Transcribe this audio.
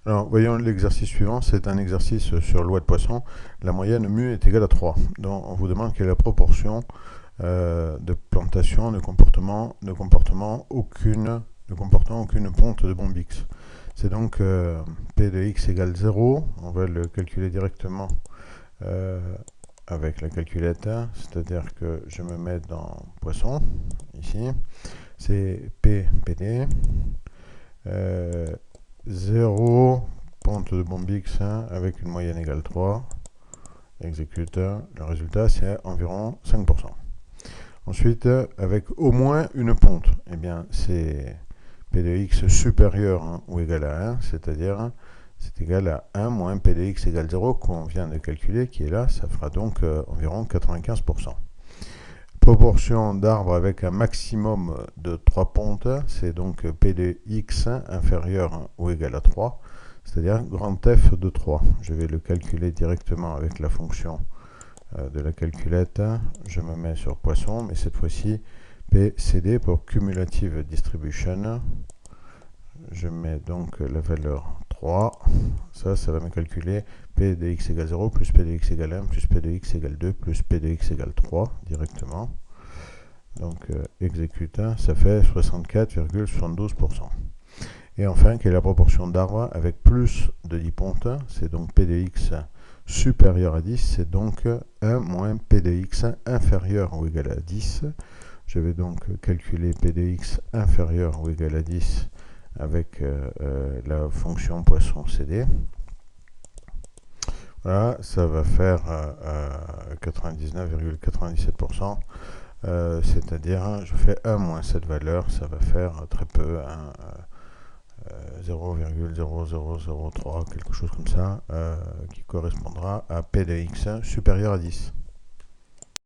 Alors, voyons l'exercice suivant. C'est un exercice sur loi de Poisson. La moyenne mu est égale à 3. Donc, on vous demande quelle est la proportion de plantation ne comportant aucune ponte de bombe X. C'est donc P de X égale 0. On va le calculer directement euh, avec la calculette. C'est-à-dire que je me mets dans Poisson, ici. C'est PD. 0 ponte de bombe X avec une moyenne égale 3. Exécute. Le résultat, c'est environ 5%. Ensuite, avec au moins une ponte, eh bien, c'est P de X supérieur ou égal à 1, c'est-à-dire c'est égal à 1 moins P de X égale 0 qu'on vient de calculer, qui est là, ça fera donc environ 95%. Proportion d'arbres avec un maximum de 3 pontes, c'est donc P de X inférieur ou égal à 3, c'est-à-dire grand F de 3. Je vais le calculer directement avec la fonction de la calculette. Je me mets sur Poisson, mais cette fois-ci PCD pour Cumulative Distribution. Je mets donc la valeur 3. Ça va me calculer P de X égale 0 plus P de X égale 1 plus P de X égale 2 plus P de X égale 3 directement. Donc exécute, ça fait 64,72%. Et enfin, quelle est la proportion d'arbres avec plus de 10 pontes? C'est donc P de X supérieur à 10, c'est donc 1 moins P de X inférieur ou égal à 10. Je vais donc calculer P de X inférieur ou égal à 10 avec la fonction Poisson CD. Voilà, ça va faire 99,97%. C'est-à-dire, je fais 1 moins cette valeur, ça va faire très peu, 0,0003, quelque chose comme ça, qui correspondra à P de X supérieur à 10.